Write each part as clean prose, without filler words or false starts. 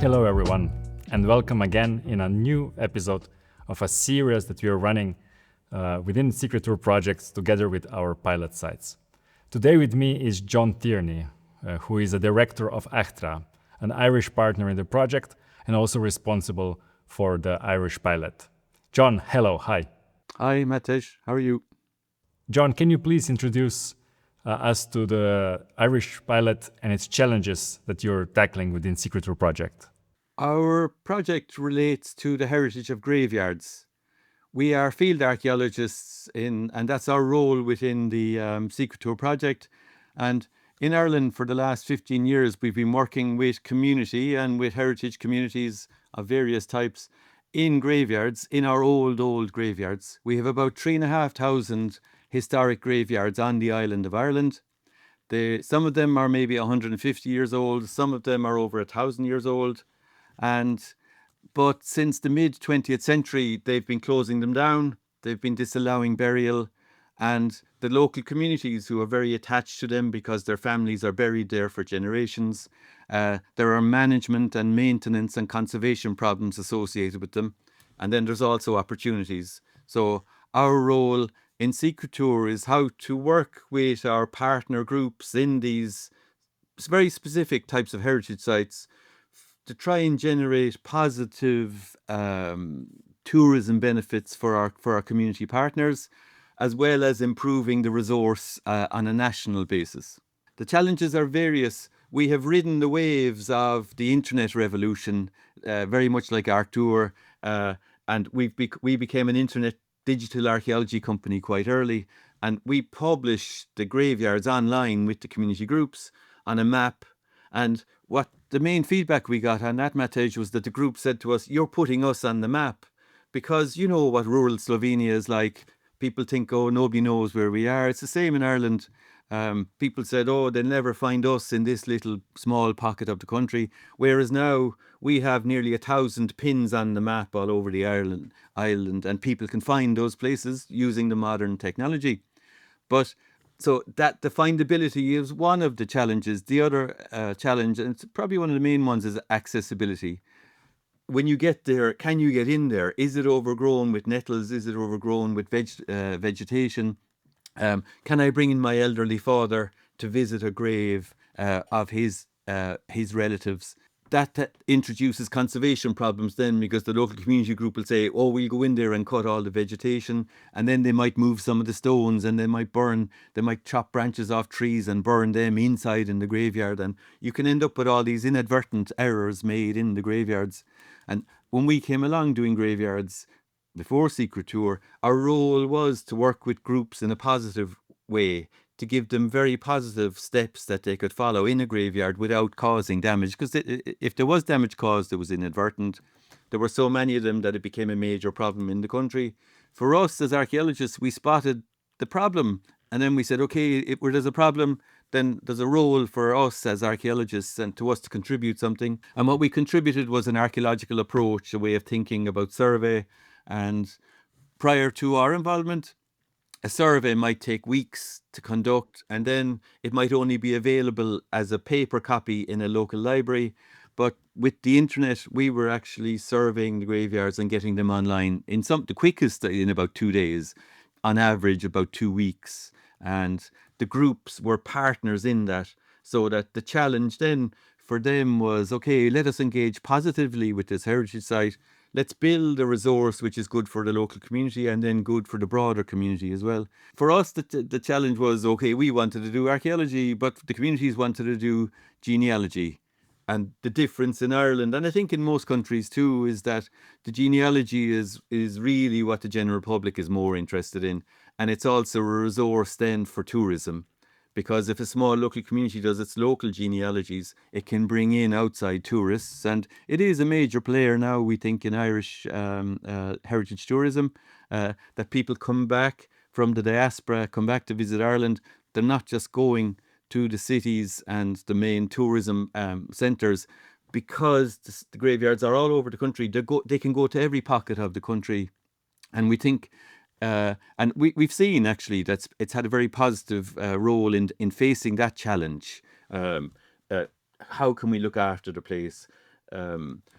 Hello, everyone, and welcome again in a new episode of a series that we are running within Secret Tour projects together with our pilot sites. Today with me is John Tierney, who is a director of EACHTRA, an Irish partner in the project and also responsible for the Irish pilot. John, hello, hi. Hi, Matej. How are you? John, can you please introduce us to the Irish pilot and its challenges that you're tackling within Secret Tour project? Our project relates to the heritage of graveyards. We are field archaeologists and that's our role within the Secret Tour project. And in Ireland for the last 15 years, we've been working with community and with heritage communities of various types in graveyards, in our old graveyards. We have about 3,500 historic graveyards on the island of Ireland. Some of them are maybe 150 years old, some of them are over 1,000 years old. But since the mid 20th century, they've been closing them down, they've been disallowing burial, and the local communities who are very attached to them because their families are buried there for generations. There are management and maintenance and conservation problems associated with them. And then there's also opportunities. So our role in Secret Tour is how to work with our partner groups in these very specific types of heritage sites to try and generate positive tourism benefits for our community partners, as well as improving the resource on a national basis. The challenges are various. We have ridden the waves of the internet revolution, very much like EACHTRA, and we became an internet digital archaeology company quite early, and we published the graveyards online with the community groups on a map. And what the main feedback we got on that Matej was that the group said to us, "You're putting us on the map," because you know what rural Slovenia is like. People think, oh, nobody knows where we are. It's the same in Ireland. People said, oh, they'll never find us in this little small pocket of the country. Whereas now we have nearly 1,000 pins on the map all over the island, and people can find those places using the modern technology. But so that the findability is one of the challenges. The other challenge, and it's probably one of the main ones, is accessibility. When you get there, can you get in there? Is it overgrown with nettles? Is it overgrown with vegetation? Can I bring in my elderly father to visit a grave of his relatives? That introduces conservation problems then, because the local community group will say, oh, we'll go in there and cut all the vegetation, and then they might move some of the stones, and they might chop branches off trees and burn them inside in the graveyard, and you can end up with all these inadvertent errors made in the graveyards. And when we came along doing graveyards before Secret Tour, our role was to work with groups in a positive way, to give them very positive steps that they could follow in a graveyard without causing damage. Because if there was damage caused, it was inadvertent. There were so many of them that it became a major problem in the country. For us as archaeologists, we spotted the problem, and then we said, okay, where there's a problem, then there's a role for us as archaeologists and to us to contribute something. And what we contributed was an archaeological approach, a way of thinking about survey. And prior to our involvement, a survey might take weeks to conduct, and then it might only be available as a paper copy in a local library. But with the internet, we were actually surveying the graveyards and getting them online the quickest in about 2 days, on average about 2 weeks. And the groups were partners in that, so that the challenge then for them was, okay, let us engage positively with this heritage site. Let's build a resource which is good for the local community and then good for the broader community as well. For us, the challenge was, okay, we wanted to do archaeology, but the communities wanted to do genealogy. And the difference in Ireland, and I think in most countries too, is that the genealogy is really what the general public is more interested in. And it's also a resource then for tourism. Because if a small local community does its local genealogies, it can bring in outside tourists. And it is a major player now, we think, in Irish heritage tourism, that people come back from the diaspora, come back to visit Ireland. They're not just going to the cities and the main tourism centres, because the graveyards are all over the country. They can go to every pocket of the country. And we think and we've seen actually that it's had a very positive role in facing that challenge. How can we look after the place?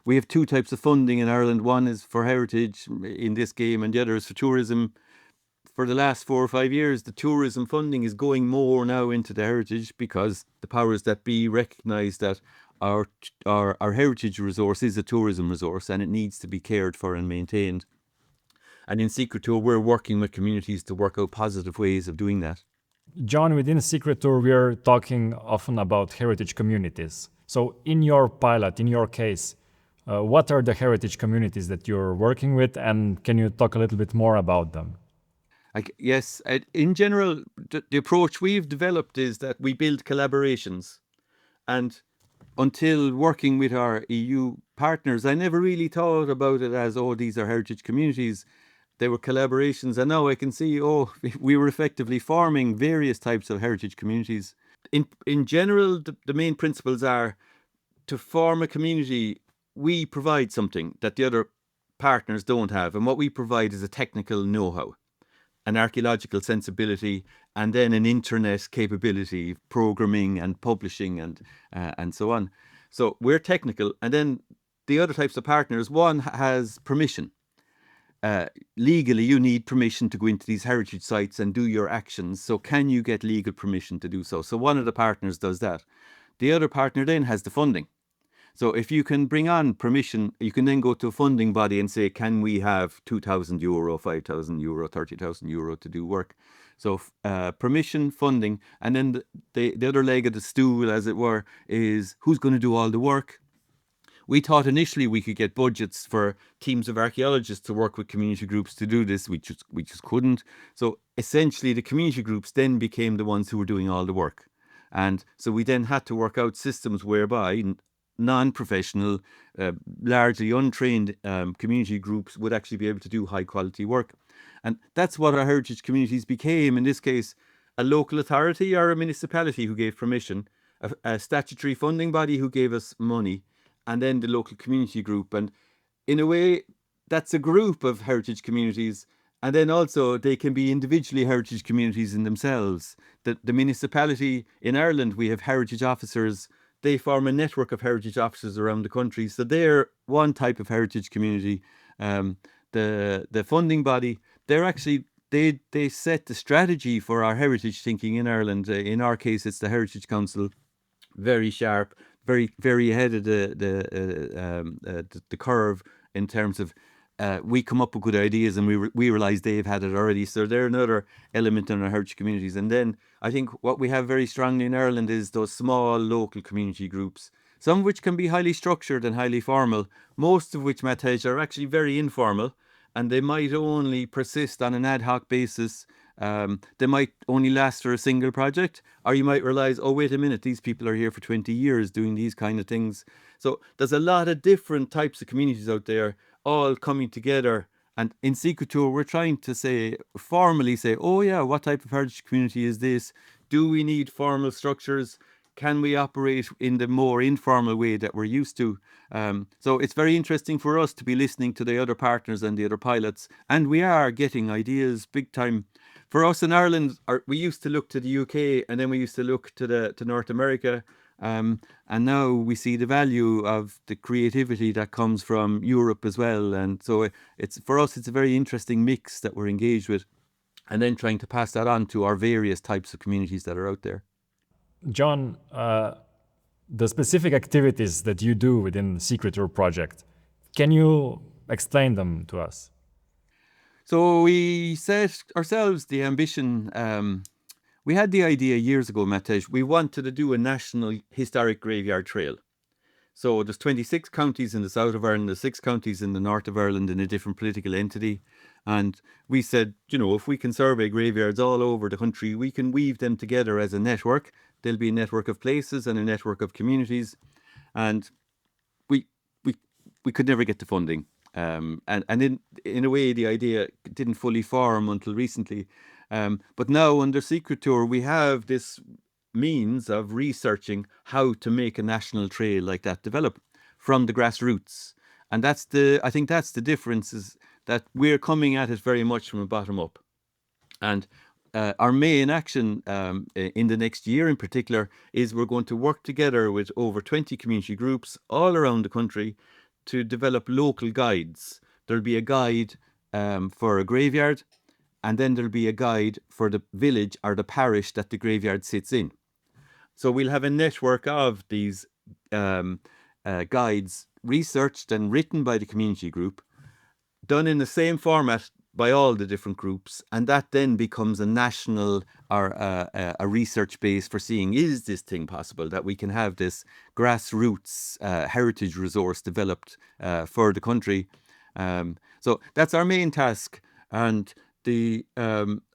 We have two types of funding in Ireland. One is for heritage in this game, and the other is for tourism. For the last 4 or 5 years, the tourism funding is going more now into the heritage because the powers that be recognise that our heritage resource is a tourism resource and it needs to be cared for and maintained. And in Secret Tour, we're working with communities to work out positive ways of doing that. John, within Secret Tour, we are talking often about heritage communities. So, in your pilot, in your case, what are the heritage communities that you're working with, and can you talk a little bit more about them? Yes, in general, the approach we've developed is that we build collaborations. And until working with our EU partners, I never really thought about it as, oh, these are heritage communities. They were collaborations. And now I can see, oh, we were effectively forming various types of heritage communities. In general, the main principles are to form a community, we provide something that the other partners don't have. And what we provide is a technical know-how, an archaeological sensibility, and then an internet capability, programming and publishing and so on. So we're technical, and then the other types of partners, one has permission. Legally, you need permission to go into these heritage sites and do your actions. So can you get legal permission to do so? So one of the partners does that. The other partner then has the funding. So if you can bring on permission, you can then go to a funding body and say, can we have €2,000, €5,000, €30,000 to do work? So permission, funding, and then the other leg of the stool, as it were, is who's going to do all the work? We thought initially we could get budgets for teams of archaeologists to work with community groups to do this. We just couldn't. So essentially the community groups then became the ones who were doing all the work. And so we then had to work out systems whereby non-professional, largely untrained community groups would actually be able to do high quality work. And that's what our heritage communities became. In this case, a local authority or a municipality who gave permission, a statutory funding body who gave us money, and then the local community group. And in a way, that's a group of heritage communities. And then also they can be individually heritage communities in themselves. The municipality in Ireland, we have heritage officers. They form a network of heritage officers around the country. So they're one type of heritage community. The funding body, they're actually, they set the strategy for our heritage thinking in Ireland. In our case, it's the Heritage Council, very sharp, very ahead of the curve in terms of we come up with good ideas and we realize they've had it already. So they're another element in our heritage communities. And then I think what we have very strongly in Ireland is those small local community groups, some of which can be highly structured and highly formal, most of which, Matej, are actually very informal, and they might only persist on an ad hoc basis. They might only last for a single project, or you might realize, oh, wait a minute, these people are here for 20 years doing these kind of things. So there's a lot of different types of communities out there, all coming together. And in Secret Tour, we're trying to formally say, oh yeah, what type of heritage community is this? Do we need formal structures? Can we operate in the more informal way that we're used to? So it's very interesting for us to be listening to the other partners and the other pilots. And we are getting ideas big time. For us in Ireland, we used to look to the UK, and then we used to look to North America. And now we see the value of the creativity that comes from Europe as well. And so for us, it's a very interesting mix that we're engaged with, and then trying to pass that on to our various types of communities that are out there. John, the specific activities that you do within the Secret Tour project, can you explain them to us? So we set ourselves the ambition. We had the idea years ago, Matej. We wanted to do a national historic graveyard trail. So there's 26 counties in the south of Ireland, there's 6 counties in the north of Ireland in a different political entity. And we said, if we can survey graveyards all over the country, we can weave them together as a network. There'll be a network of places and a network of communities. And we could never get the funding. And in a way, the idea didn't fully form until recently. But now under Secret Tour, we have this means of researching how to make a national trail like that develop from the grassroots. And I think that's the difference, is that we're coming at it very much from a bottom up. And our main action in the next year in particular is we're going to work together with over 20 community groups all around the country to develop local guides. There'll be a guide for a graveyard, and then there'll be a guide for the village or the parish that the graveyard sits in. So we'll have a network of these guides researched and written by the community group, done in the same format by all the different groups, and that then becomes a national or a research base for seeing, is this thing possible, that we can have this grassroots heritage resource developed for the country. So that's our main task. And the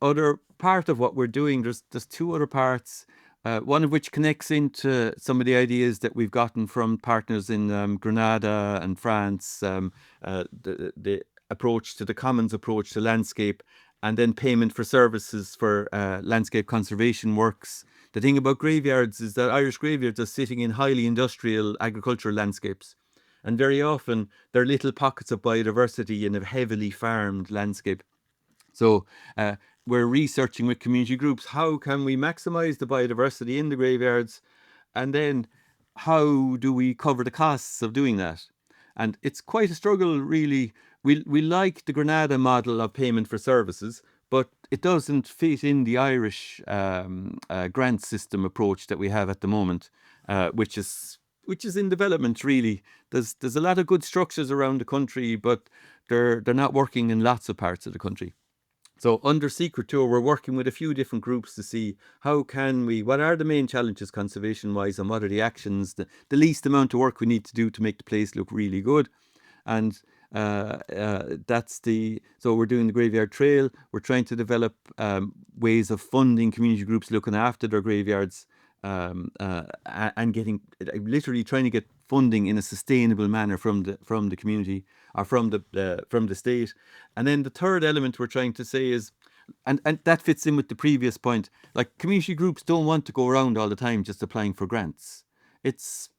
other part of what we're doing, there's two other parts. One of which connects into some of the ideas that we've gotten from partners in Grenada and France, the approach to the commons approach to landscape, and then payment for services for landscape conservation works. The thing about graveyards is that Irish graveyards are sitting in highly industrial agricultural landscapes. And very often they're little pockets of biodiversity in a heavily farmed landscape. So we're researching with community groups, how can we maximize the biodiversity in the graveyards? And then how do we cover the costs of doing that? And it's quite a struggle, really. We like the Grenada model of payment for services, but it doesn't fit in the Irish grant system approach that we have at the moment, which is in development, really. There's a lot of good structures around the country, but they're not working in lots of parts of the country. So under Secret Tour, we're working with a few different groups to see what are the main challenges conservation-wise, and what are the actions, the least amount of work we need to do to make the place look really good. And so we're doing the Graveyard Trail. We're trying to develop ways of funding community groups looking after their graveyards, and literally trying to get funding in a sustainable manner from the community or from the state. And then the third element we're trying to say is, and that fits in with the previous point, like community groups don't want to go around all the time just applying for grants. It's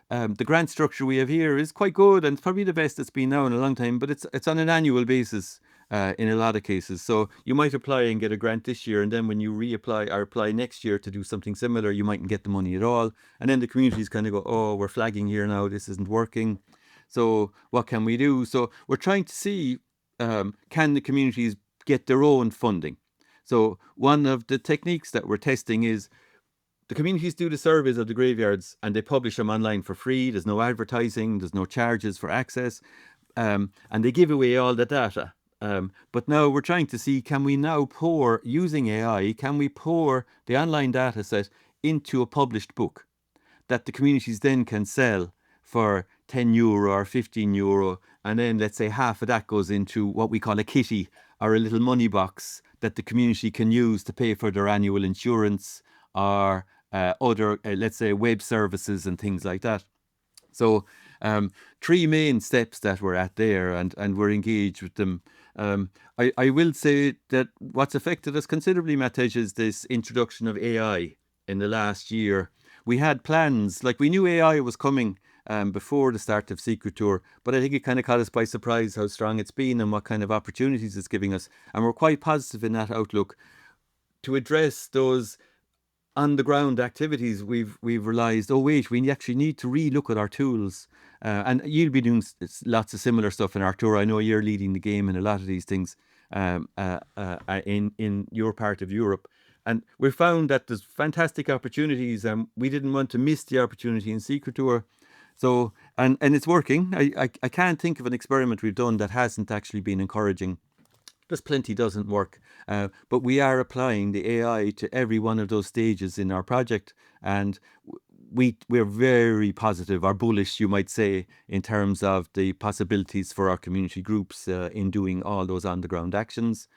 the grant structure we have here is quite good, and it's probably the best it's been now in a long time, but it's on an annual basis in a lot of cases. So you might apply and get a grant this year, and then when you reapply or apply next year to do something similar, you mightn't get the money at all. And then the communities kind of go, oh, we're flagging here now, this isn't working. So what can we do? So we're trying to see, can the communities get their own funding? So one of the techniques that we're testing is, the communities do the surveys of the graveyards and they publish them online for free. There's no advertising, there's no charges for access, and they give away all the data. But now we're trying to see, can we now using AI, can we pour the online data set into a published book that the communities then can sell for €10 or €15, and then let's say half of that goes into what we call a kitty, or a little money box that the community can use to pay for their annual insurance or other, let's say, web services and things like that. So three main steps that we're at there, and we're engaged with them. I will say that what's affected us considerably, Matej, is this introduction of AI in the last year. We had plans, like we knew AI was coming before the start of Secret Tour, but I think it kind of caught us by surprise how strong it's been and what kind of opportunities it's giving us. And we're quite positive in that outlook. To address those on the ground activities, we've realized, oh wait, we actually need to re-look at our tools. And you'll be doing lots of similar stuff in Arturo. I know you're leading the game in a lot of these things in your part of Europe. And we found that there's fantastic opportunities, and we didn't want to miss the opportunity in Secret Tour. So, and it's working. I can't think of an experiment we've done that hasn't actually been encouraging. There's plenty doesn't work, but we are applying the AI to every one of those stages in our project, and we're very positive, or bullish, you might say, in terms of the possibilities for our community groups in doing all those on-the-ground actions.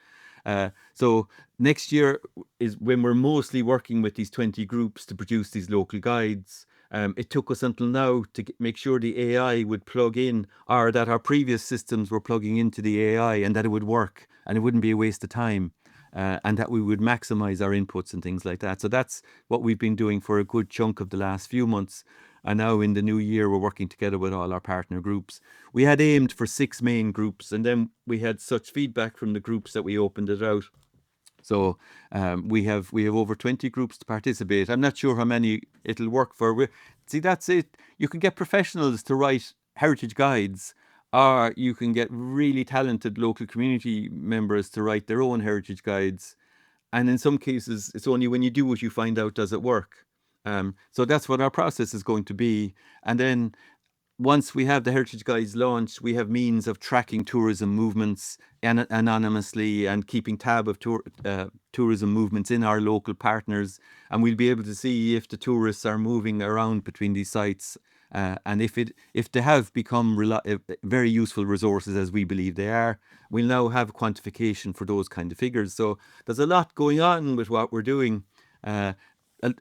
So next year is when we're mostly working with these 20 groups to produce these local guides. It took us until now to make sure the AI would plug in, or that our previous systems were plugging into the AI, and that it would work and it wouldn't be a waste of time, and that we would maximize our inputs and things like that. So that's what we've been doing for a good chunk of the last few months. And now in the new year, we're working together with all our partner groups. We had aimed for 6 main groups, and then we had such feedback from the groups that we opened it out. So we have over 20 groups to participate. I'm not sure how many it'll work for. See, that's it. You can get professionals to write heritage guides, or you can get really talented local community members to write their own heritage guides. And in some cases, it's only when you do it you find out, does it work? So that's what our process is going to be. And then once we have the heritage guides launched, we have means of tracking tourism movements anonymously and keeping tab of tourism movements in our local partners. And we'll be able to see if the tourists are moving around between these sites, and if they have become very useful resources, as we believe they are. We'll now have quantification for those kind of figures. So there's a lot going on with what we're doing.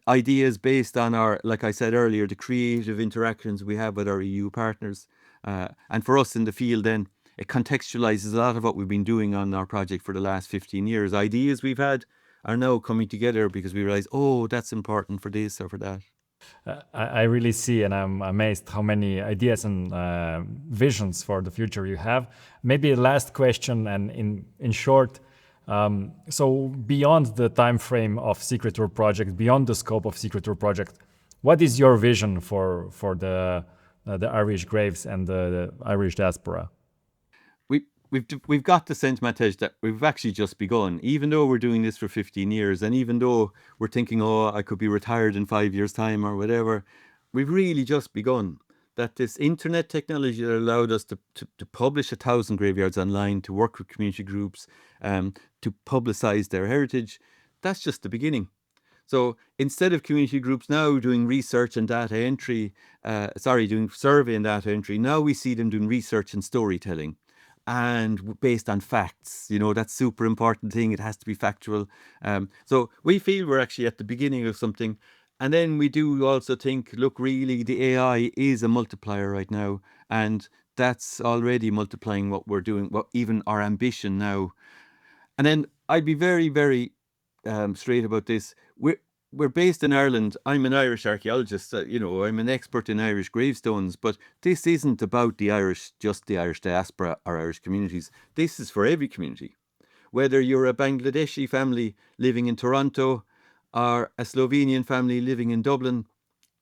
Ideas based on our, like I said earlier, the creative interactions we have with our EU partners. And for us in the field then, it contextualizes a lot of what we've been doing on our project for the last 15 years. Ideas we've had are now coming together because we realize, oh, that's important for this or for that. I really see, and I'm amazed how many ideas and visions for the future you have. Maybe a last question, and in short, so beyond the time frame of Secret Tour project, beyond the scope of Secret Tour project, what is your vision for the Irish graves and the Irish diaspora? We've got the sense, Matej, that we've actually just begun. Even though we're doing this for 15 years, and even though we're thinking, oh, I could be retired in 5 years' time or whatever, we've really just begun. That this internet technology that allowed us to publish 1,000 graveyards online, to work with community groups, to publicize their heritage, that's just the beginning. So instead of community groups now doing research and data entry, doing survey and data entry, now we see them doing research and storytelling. And based on facts, that's super important thing. It has to be factual. So we feel we're actually at the beginning of something. And then we do also think, look, really, the AI is a multiplier right now. And that's already multiplying what we're doing, even our ambition now. And then I'd be very, very straight about this. We're based in Ireland. I'm an Irish archaeologist. I'm an expert in Irish gravestones. But this isn't about just the Irish diaspora or Irish communities. This is for every community. Whether you're a Bangladeshi family living in Toronto or a Slovenian family living in Dublin,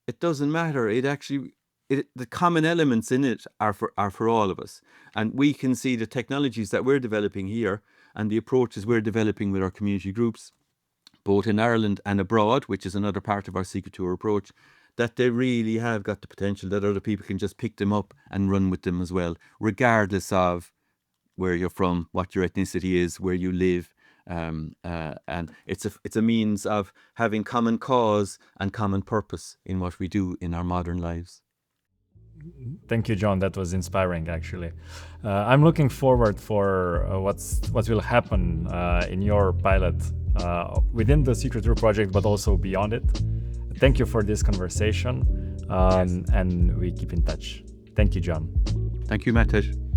it doesn't matter. The common elements in it are for all of us. And we can see the technologies that we're developing here and the approaches we're developing with our community groups, both in Ireland and abroad, which is another part of our Secret Tour approach, that they really have got the potential that other people can just pick them up and run with them as well, regardless of where you're from, what your ethnicity is, where you live. And it's a means of having common cause and common purpose in what we do in our modern lives. Thank you, John. That was inspiring, actually. I'm looking forward for what will happen in your pilot within the Secret Tour project, but also beyond it. Thank you for this conversation, Yes. and we keep in touch. Thank you, John. Thank you, Matej.